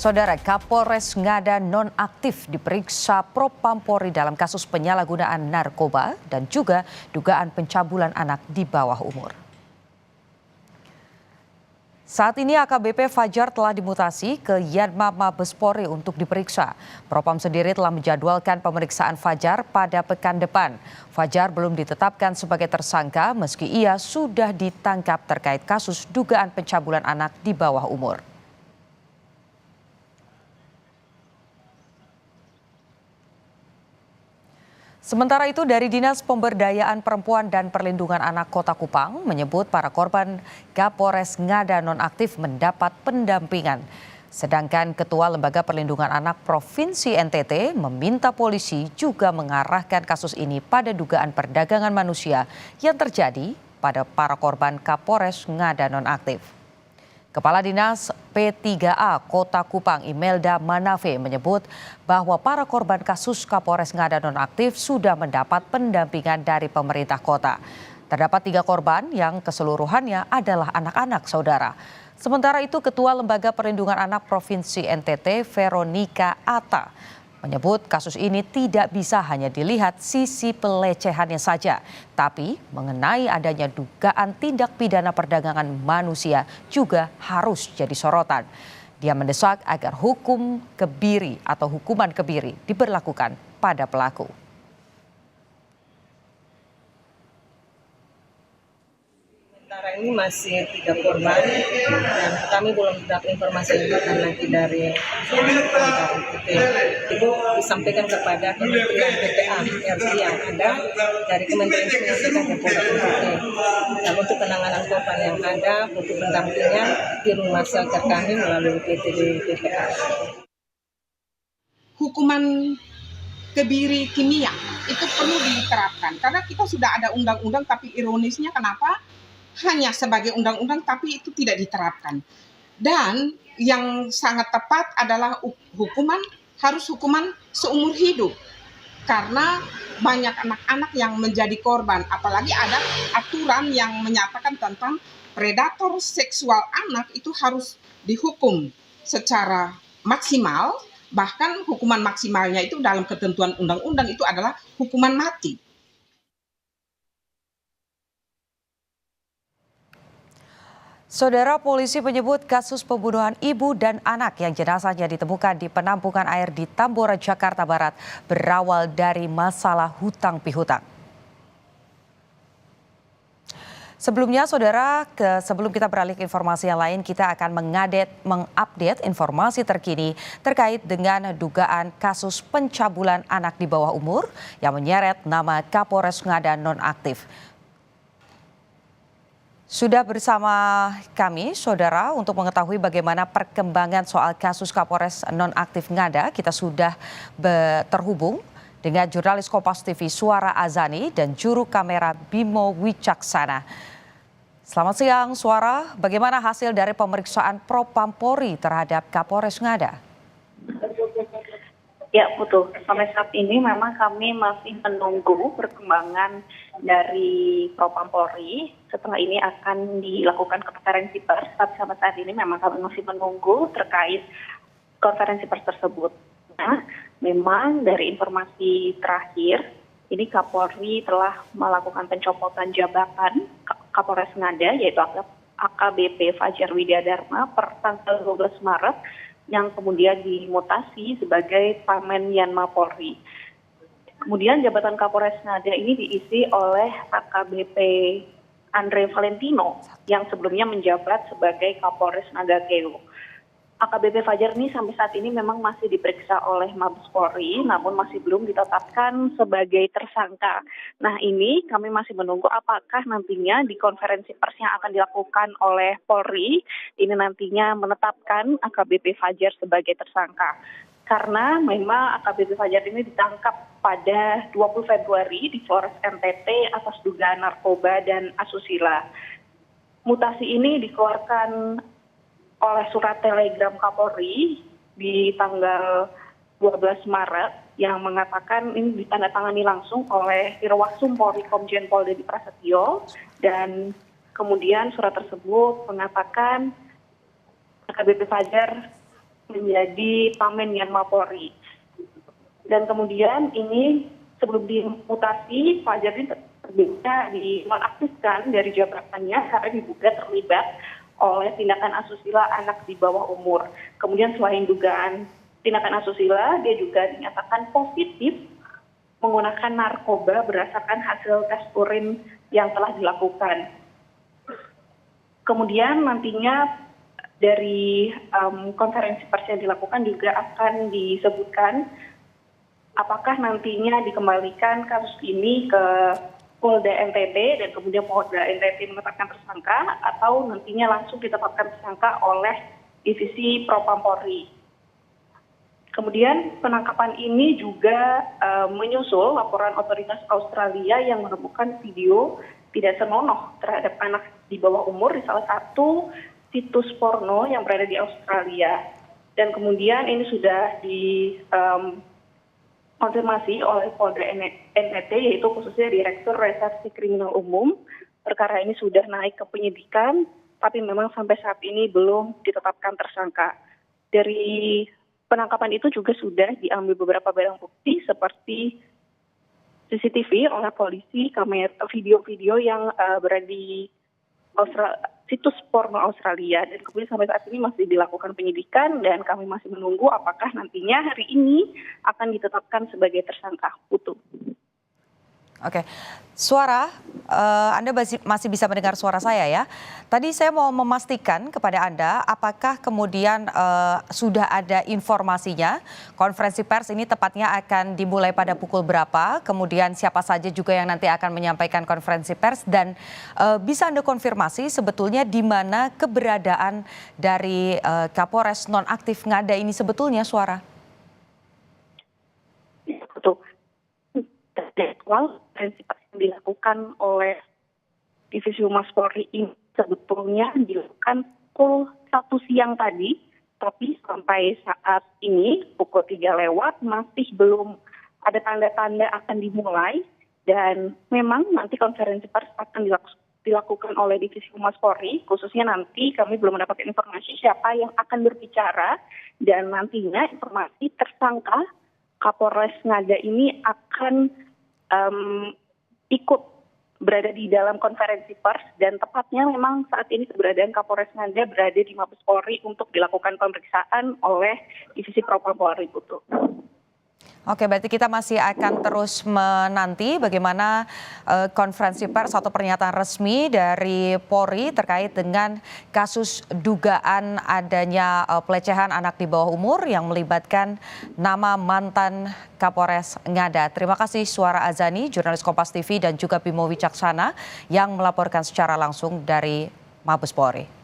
Saudara, Kapolres Ngada nonaktif diperiksa Propampori dalam kasus penyalahgunaan narkoba dan juga dugaan pencabulan anak di bawah umur. Saat ini AKBP Fajar telah dimutasi ke Yanma Mabes Polri untuk diperiksa. Propam sendiri telah menjadwalkan pemeriksaan Fajar pada pekan depan. Fajar belum ditetapkan sebagai tersangka meski ia sudah ditangkap terkait kasus dugaan pencabulan anak di bawah umur. Sementara itu dari Dinas Pemberdayaan Perempuan dan Perlindungan Anak Kota Kupang menyebut para korban Kapolres Ngada nonaktif mendapat pendampingan. Sedangkan Ketua Lembaga Perlindungan Anak Provinsi NTT meminta polisi juga mengarahkan kasus ini pada dugaan perdagangan manusia yang terjadi pada para korban Kapolres Ngada nonaktif. Kepala Dinas P3A Kota Kupang Imelda Manafe menyebut bahwa para korban kasus Kapolres Ngada nonaktif sudah mendapat pendampingan dari pemerintah kota. Terdapat 3 korban yang keseluruhannya adalah anak-anak saudara. Sementara itu Ketua Lembaga Perlindungan Anak Provinsi NTT Veronica Atta menyebut kasus ini tidak bisa hanya dilihat sisi pelecehannya saja, tapi mengenai adanya dugaan tindak pidana perdagangan manusia juga harus jadi sorotan. Dia mendesak agar hukum kebiri atau hukuman kebiri diberlakukan pada pelaku. Sementara ini masih 3 korban dan kami belum dapat informasi lanjutan lagi dari NTT. Itu disampaikan kepada Kementerian PPA RI yang ada dari Kementerian Pendidikan dan Polda NTT. Dan untuk penanganan korban yang ada, butuh pendampingan di rumah shelter kami melalui PT PPA. Hukuman kebiri kimia itu perlu diterapkan karena kita sudah ada undang-undang, tapi ironisnya kenapa hanya sebagai undang-undang tapi itu tidak diterapkan. Dan yang sangat tepat adalah harus hukuman seumur hidup. Karena banyak anak-anak yang menjadi korban, apalagi ada aturan yang menyatakan tentang predator seksual anak itu harus dihukum secara maksimal, bahkan hukuman maksimalnya itu dalam ketentuan undang-undang itu adalah hukuman mati. Saudara, polisi menyebut kasus pembunuhan ibu dan anak yang jenazahnya ditemukan di penampungan air di Tambora, Jakarta Barat berawal dari masalah hutang pihutang. Sebelumnya, saudara, sebelum kita beralih ke informasi yang lain, kita akan mengupdate informasi terkini terkait dengan dugaan kasus pencabulan anak di bawah umur yang menyeret nama Kapolres Ngada nonaktif. Sudah bersama kami, saudara, untuk mengetahui bagaimana perkembangan soal kasus Kapolres nonaktif Ngada. Kita sudah terhubung dengan jurnalis Kompas TV Suara Azani dan juru kamera Bimo Wicaksana. Selamat siang, Suara. Bagaimana hasil dari pemeriksaan Propampori terhadap Kapolres Ngada? Ya, betul. Sampai saat ini memang kami masih menunggu perkembangan dari Propampori. Setelah ini akan dilakukan konferensi pers, tapi sampai saat ini memang kami masih menunggu terkait konferensi pers tersebut. Nah, memang dari informasi terakhir, ini Kapolri telah melakukan pencopotan jabatan Kapolres Ngada, yaitu AKBP Fajar Widyadharma per tanggal 12 Maret, yang kemudian dimutasi sebagai Pamen Yanma Polri. Kemudian jabatan Kapolres Ngada ini diisi oleh AKBP Andre Valentino yang sebelumnya menjabat sebagai Kapolres Nagakeo. AKBP Fajar ini sampai saat ini memang masih diperiksa oleh Mabes Polri, namun masih belum ditetapkan sebagai tersangka. Nah, ini kami masih menunggu apakah nantinya di konferensi pers yang akan dilakukan oleh Polri ini nantinya menetapkan AKBP Fajar sebagai tersangka. Karena memang AKBP Fajar ini ditangkap pada 20 Februari di Polres NTT atas dugaan narkoba dan asusila. Mutasi ini dikeluarkan oleh surat telegram Kapolri di tanggal 12 Maret yang mengatakan ini ditandatangani langsung oleh Irwasum Polri Komjen Pol Dedi Prasetyo, dan kemudian surat tersebut mengatakan AKBP Fajar menjadi Pamenyan Mapolri. Dan kemudian ini sebelum dimutasi, Fajar ini terbitnya dinonaktifkan dari jabatannya karena diduga terlibat oleh tindakan asusila anak di bawah umur. Kemudian selain dugaan tindakan asusila, dia juga dinyatakan positif menggunakan narkoba berdasarkan hasil tes urin yang telah dilakukan. Kemudian nantinya dari konferensi pers yang dilakukan juga akan disebutkan apakah nantinya dikembalikan kasus ini ke Polda NTT dan kemudian Polda NTT menetapkan tersangka atau nantinya langsung ditetapkan tersangka oleh Divisi Propam Polri. Kemudian penangkapan ini juga menyusul laporan otoritas Australia yang menemukan video tidak senonoh terhadap anak di bawah umur di salah satu situs porno yang berada di Australia. Dan kemudian ini sudah dikonfirmasi oleh Polda NTT, yaitu khususnya Direktur Reserse Kriminal Umum. Perkara ini sudah naik ke penyidikan, tapi memang sampai saat ini belum ditetapkan tersangka. Dari penangkapan itu juga sudah diambil beberapa barang bukti seperti CCTV oleh polisi, kamera video-video yang berada di situs porno Australia, dan kemudian sampai saat ini masih dilakukan penyidikan dan kami masih menunggu apakah nantinya hari ini akan ditetapkan sebagai tersangka. Putu. Oke, suara, Anda masih bisa mendengar suara saya ya. Tadi saya mau memastikan kepada Anda apakah kemudian sudah ada informasinya konferensi pers ini tepatnya akan dimulai pada pukul berapa, kemudian siapa saja juga yang nanti akan menyampaikan konferensi pers, dan bisa Anda konfirmasi sebetulnya di mana keberadaan dari Kapolres nonaktif Ngada ini sebetulnya, suara? Betul. Jadwal konferensi pers yang dilakukan oleh Divisi Humas Polri ini sebetulnya dilakukan pukul 1 siang tadi, tapi sampai saat ini pukul 3 lewat masih belum ada tanda-tanda akan dimulai, dan memang nanti konferensi pers akan dilakukan oleh Divisi Humas Polri, khususnya nanti kami belum mendapatkan informasi siapa yang akan berbicara, dan nantinya informasi tersangka Kapolres Ngada ini akan ikut berada di dalam konferensi pers, dan tepatnya memang saat ini keberadaan Kapolres Ngada berada di Mabes Polri untuk dilakukan pemeriksaan oleh Divisi Propam Polri. Oke, berarti kita masih akan terus menanti bagaimana konferensi pers atau pernyataan resmi dari Polri terkait dengan kasus dugaan adanya pelecehan anak di bawah umur yang melibatkan nama mantan Kapolres Ngada. Terima kasih Suara Azani, jurnalis Kompas TV, dan juga Bimo Wicaksana yang melaporkan secara langsung dari Mabes Polri.